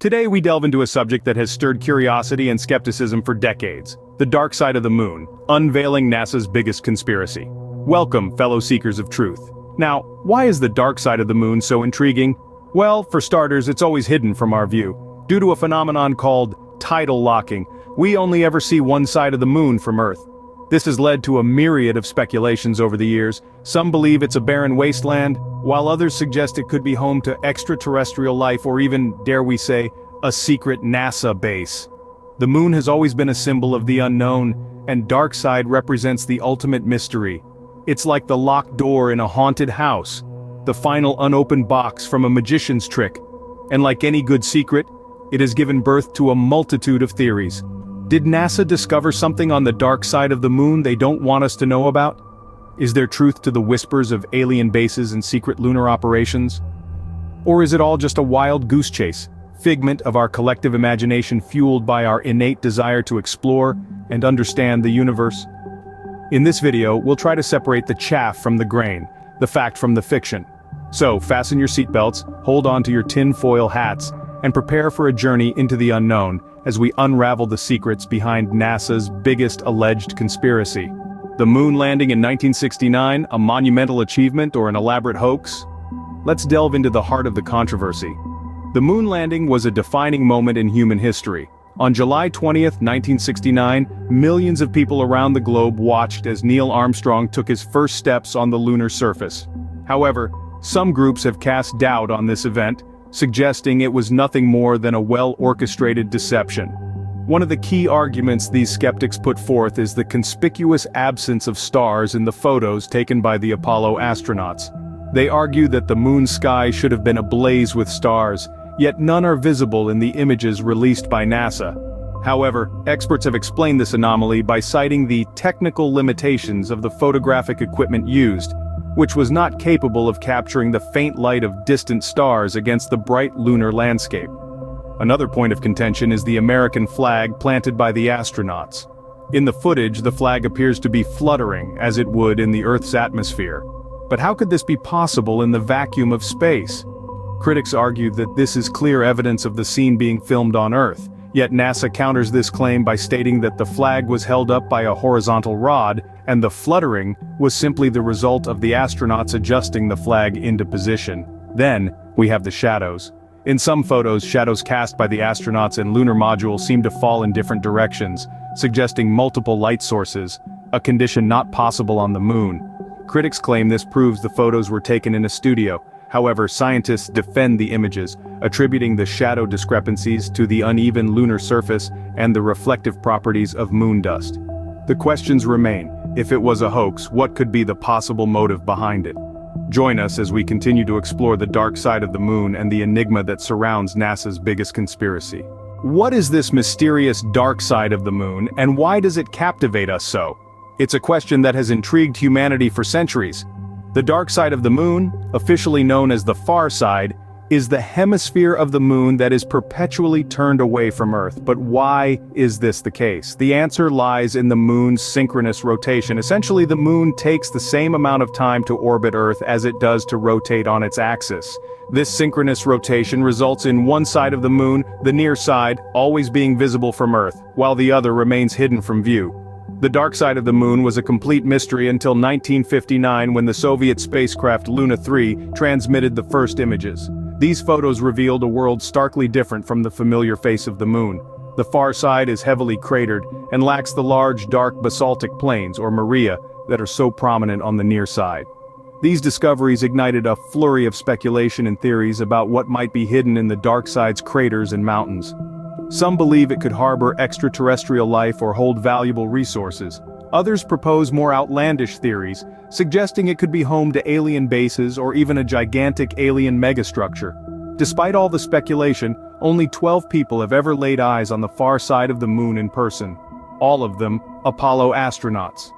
Today we delve into a subject that has stirred curiosity and skepticism for decades: the dark side of the moon, unveiling NASA's biggest conspiracy. Welcome, fellow seekers of truth. Now, why is the dark side of the moon so intriguing? Well, for starters, it's always hidden from our view. Due to a phenomenon called tidal locking, we only ever see one side of the moon from Earth. This has led to a myriad of speculations over the years. Some believe it's a barren wasteland, while others suggest it could be home to extraterrestrial life or even, dare we say, a secret NASA base. The moon has always been a symbol of the unknown, and dark side represents the ultimate mystery. It's like the locked door in a haunted house, the final unopened box from a magician's trick. And like any good secret, it has given birth to a multitude of theories. Did NASA discover something on the dark side of the moon they don't want us to know about? Is there truth to the whispers of alien bases and secret lunar operations? Or is it all just a wild goose chase, figment of our collective imagination fueled by our innate desire to explore and understand the universe? In this video, we'll try to separate the chaff from the grain, the fact from the fiction. So, fasten your seatbelts, hold on to your tin-foil hats, and prepare for a journey into the unknown as we unravel the secrets behind NASA's biggest alleged conspiracy. The moon landing in 1969, a monumental achievement or an elaborate hoax? Let's delve into the heart of the controversy. The moon landing was a defining moment in human history. On July 20th, 1969, millions of people around the globe watched as Neil Armstrong took his first steps on the lunar surface. However, some groups have cast doubt on this event, suggesting it was nothing more than a well-orchestrated deception. One of the key arguments these skeptics put forth is the conspicuous absence of stars in the photos taken by the Apollo astronauts. They argue that the moon's sky should have been ablaze with stars, yet none are visible in the images released by NASA. However, experts have explained this anomaly by citing the technical limitations of the photographic equipment used, which was not capable of capturing the faint light of distant stars against the bright lunar landscape. Another point of contention is the American flag planted by the astronauts. In the footage, the flag appears to be fluttering, as it would in the Earth's atmosphere. But how could this be possible in the vacuum of space? Critics argue that this is clear evidence of the scene being filmed on Earth, yet NASA counters this claim by stating that the flag was held up by a horizontal rod, and the fluttering was simply the result of the astronauts adjusting the flag into position. Then, we have the shadows. In some photos, shadows cast by the astronauts and lunar module seem to fall in different directions, suggesting multiple light sources, a condition not possible on the moon. Critics claim this proves the photos were taken in a studio. However, scientists defend the images, attributing the shadow discrepancies to the uneven lunar surface and the reflective properties of moon dust. The questions remain: if it was a hoax, what could be the possible motive behind it? Join us as we continue to explore the dark side of the moon and the enigma that surrounds NASA's biggest conspiracy. What is this mysterious dark side of the moon, and why does it captivate us so? It's a question that has intrigued humanity for centuries. The dark side of the moon, officially known as the far side, is the hemisphere of the moon that is perpetually turned away from Earth. But why is this the case? The answer lies in the moon's synchronous rotation. Essentially, the moon takes the same amount of time to orbit Earth as it does to rotate on its axis. This synchronous rotation results in one side of the moon, the near side, always being visible from Earth, while the other remains hidden from view. The dark side of the moon was a complete mystery until 1959, when the Soviet spacecraft Luna 3 transmitted the first images. These photos revealed a world starkly different from the familiar face of the moon. The far side is heavily cratered and lacks the large dark basaltic plains, or maria, that are so prominent on the near side. These discoveries ignited a flurry of speculation and theories about what might be hidden in the dark side's craters and mountains. Some believe it could harbor extraterrestrial life or hold valuable resources. Others propose more outlandish theories, suggesting it could be home to alien bases or even a gigantic alien megastructure. Despite all the speculation, only 12 people have ever laid eyes on the far side of the moon in person. All of them Apollo astronauts.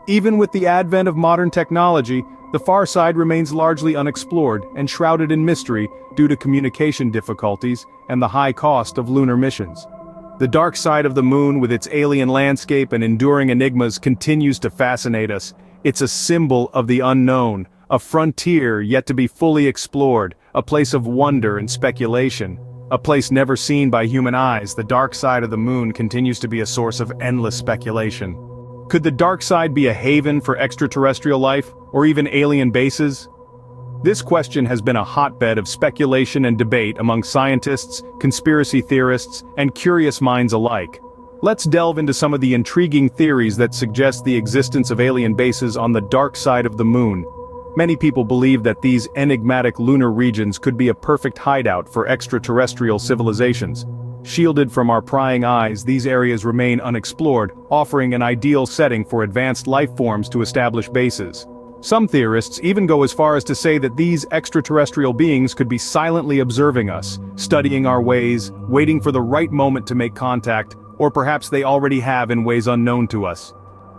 Even with the advent of modern technology, the far side remains largely unexplored and shrouded in mystery due to communication difficulties and the high cost of lunar missions. The dark side of the moon, with its alien landscape and enduring enigmas, continues to fascinate us. It's a symbol of the unknown, a frontier yet to be fully explored, a place of wonder and speculation. A place never seen by human eyes, the dark side of the moon continues to be a source of endless speculation. Could the dark side be a haven for extraterrestrial life, or even alien bases? This question has been a hotbed of speculation and debate among scientists, conspiracy theorists, and curious minds alike. Let's delve into some of the intriguing theories that suggest the existence of alien bases on the dark side of the moon. Many people believe that these enigmatic lunar regions could be a perfect hideout for extraterrestrial civilizations. Shielded from our prying eyes, these areas remain unexplored, offering an ideal setting for advanced life forms to establish bases. Some theorists even go as far as to say that these extraterrestrial beings could be silently observing us, studying our ways, waiting for the right moment to make contact, or perhaps they already have in ways unknown to us.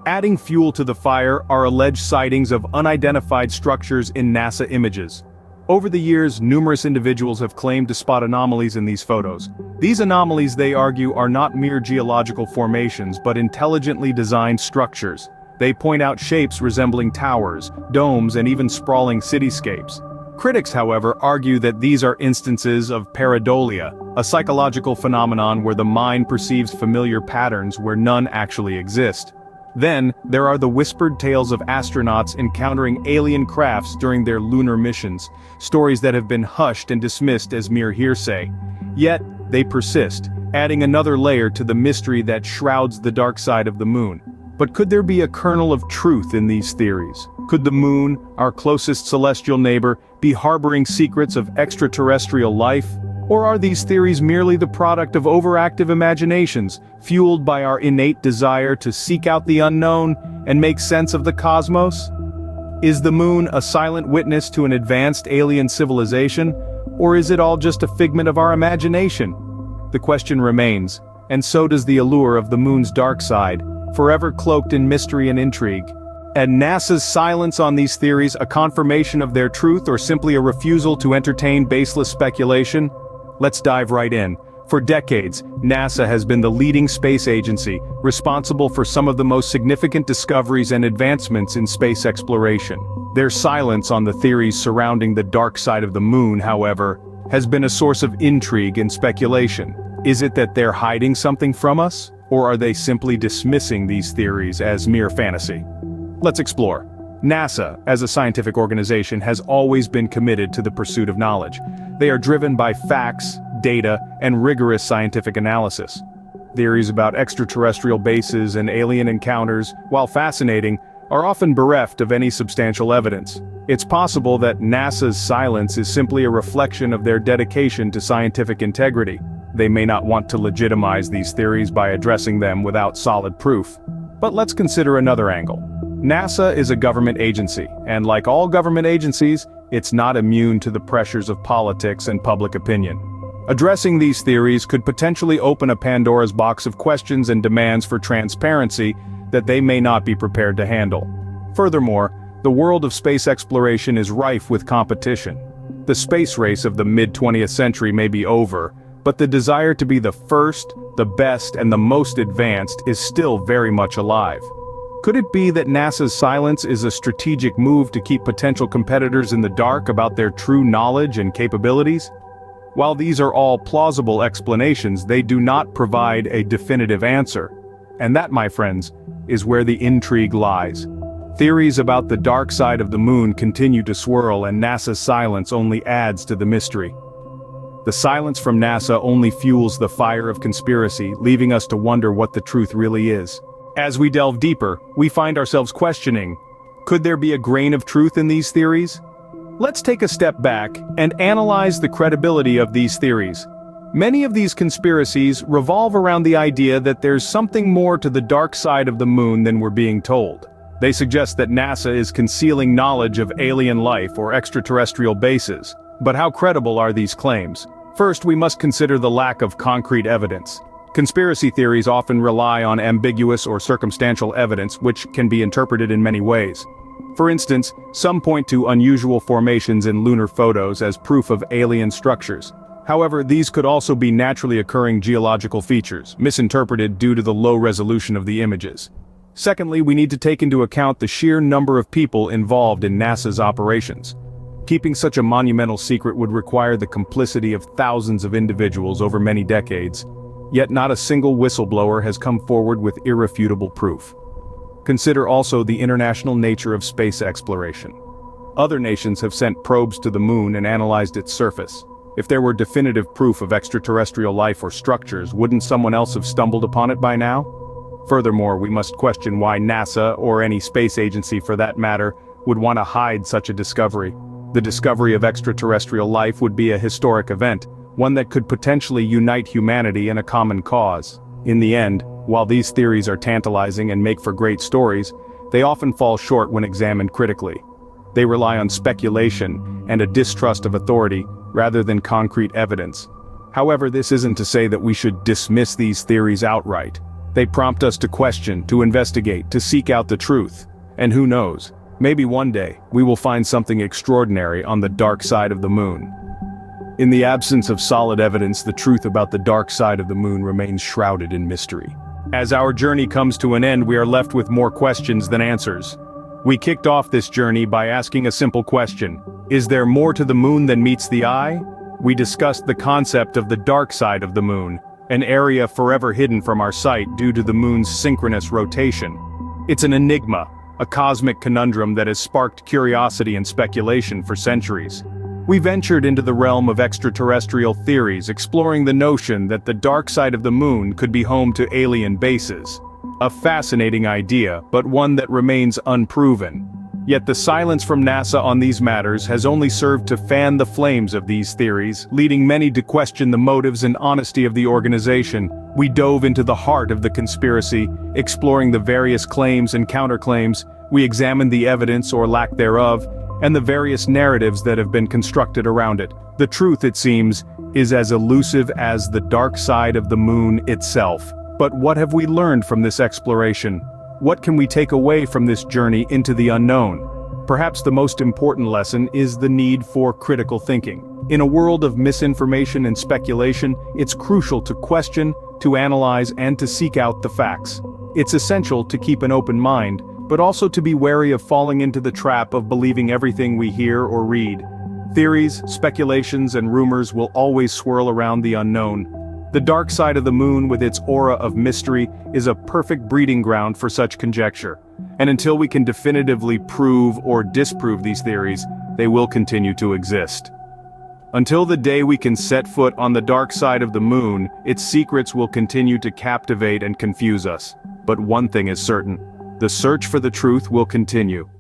Adding fuel to the fire are alleged sightings of unidentified structures in NASA images. Over the years, numerous individuals have claimed to spot anomalies in these photos. These anomalies, they argue, are not mere geological formations but intelligently designed structures. They point out shapes resembling towers, domes, and even sprawling cityscapes. Critics, however, argue that these are instances of pareidolia, a psychological phenomenon where the mind perceives familiar patterns where none actually exist. Then, there are the whispered tales of astronauts encountering alien crafts during their lunar missions, stories that have been hushed and dismissed as mere hearsay. Yet, they persist, adding another layer to the mystery that shrouds the dark side of the moon. But could there be a kernel of truth in these theories? Could the moon, our closest celestial neighbor, be harboring secrets of extraterrestrial life? Or are these theories merely the product of overactive imaginations, fueled by our innate desire to seek out the unknown and make sense of the cosmos? Is the moon a silent witness to an advanced alien civilization, or is it all just a figment of our imagination? The question remains, and so does the allure of the moon's dark side, forever cloaked in mystery and intrigue. And NASA's silence on these theories a confirmation of their truth or simply a refusal to entertain baseless speculation? Let's dive right in. For decades, NASA has been the leading space agency, responsible for some of the most significant discoveries and advancements in space exploration. Their silence on the theories surrounding the dark side of the moon, however, has been a source of intrigue and speculation. Is it that they're hiding something from us? Or are they simply dismissing these theories as mere fantasy? Let's explore. NASA, as a scientific organization, has always been committed to the pursuit of knowledge. They are driven by facts, data, and rigorous scientific analysis. Theories about extraterrestrial bases and alien encounters, while fascinating, are often bereft of any substantial evidence. It's possible that NASA's silence is simply a reflection of their dedication to scientific integrity. They may not want to legitimize these theories by addressing them without solid proof. But let's consider another angle. NASA is a government agency, and like all government agencies, it's not immune to the pressures of politics and public opinion. Addressing these theories could potentially open a Pandora's box of questions and demands for transparency that they may not be prepared to handle. Furthermore, the world of space exploration is rife with competition. The space race of the mid-20th century may be over, but the desire to be the first, the best, and the most advanced is still very much alive. Could it be that NASA's silence is a strategic move to keep potential competitors in the dark about their true knowledge and capabilities? While these are all plausible explanations, they do not provide a definitive answer. And that, my friends, is where the intrigue lies. Theories about the dark side of the moon continue to swirl, and NASA's silence only adds to the mystery. The silence from NASA only fuels the fire of conspiracy, leaving us to wonder what the truth really is. As we delve deeper, we find ourselves questioning, could there be a grain of truth in these theories? Let's take a step back and analyze the credibility of these theories. Many of these conspiracies revolve around the idea that there's something more to the dark side of the moon than we're being told. They suggest that NASA is concealing knowledge of alien life or extraterrestrial bases. But how credible are these claims? First, we must consider the lack of concrete evidence. Conspiracy theories often rely on ambiguous or circumstantial evidence, which can be interpreted in many ways. For instance, some point to unusual formations in lunar photos as proof of alien structures. However, these could also be naturally occurring geological features, misinterpreted due to the low resolution of the images. Secondly, we need to take into account the sheer number of people involved in NASA's operations. Keeping such a monumental secret would require the complicity of thousands of individuals over many decades, yet not a single whistleblower has come forward with irrefutable proof. Consider also the international nature of space exploration. Other nations have sent probes to the moon and analyzed its surface. If there were definitive proof of extraterrestrial life or structures, wouldn't someone else have stumbled upon it by now? Furthermore, we must question why NASA, or any space agency for that matter, would want to hide such a discovery. The discovery of extraterrestrial life would be a historic event, one that could potentially unite humanity in a common cause. In the end, while these theories are tantalizing and make for great stories, they often fall short when examined critically. They rely on speculation and a distrust of authority, rather than concrete evidence. However, this isn't to say that we should dismiss these theories outright. They prompt us to question, to investigate, to seek out the truth. And who knows? Maybe one day, we will find something extraordinary on the dark side of the moon. In the absence of solid evidence, the truth about the dark side of the moon remains shrouded in mystery. As our journey comes to an end, we are left with more questions than answers. We kicked off this journey by asking a simple question: is there more to the moon than meets the eye? We discussed the concept of the dark side of the moon, an area forever hidden from our sight due to the moon's synchronous rotation. It's an enigma, a cosmic conundrum that has sparked curiosity and speculation for centuries. We ventured into the realm of extraterrestrial theories, exploring the notion that the dark side of the moon could be home to alien bases. A fascinating idea, but one that remains unproven. Yet the silence from NASA on these matters has only served to fan the flames of these theories, leading many to question the motives and honesty of the organization. We dove into the heart of the conspiracy, exploring the various claims and counterclaims. We examined the evidence or lack thereof, and the various narratives that have been constructed around it. The truth, it seems, is as elusive as the dark side of the moon itself. But what have we learned from this exploration? What can we take away from this journey into the unknown? Perhaps the most important lesson is the need for critical thinking. In a world of misinformation and speculation, it's crucial to question, to analyze, and to seek out the facts. It's essential to keep an open mind, but also to be wary of falling into the trap of believing everything we hear or read. Theories, speculations, and rumors will always swirl around the unknown. The dark side of the moon, with its aura of mystery, is a perfect breeding ground for such conjecture. And until we can definitively prove or disprove these theories, they will continue to exist. Until the day we can set foot on the dark side of the moon, its secrets will continue to captivate and confuse us. But one thing is certain: the search for the truth will continue.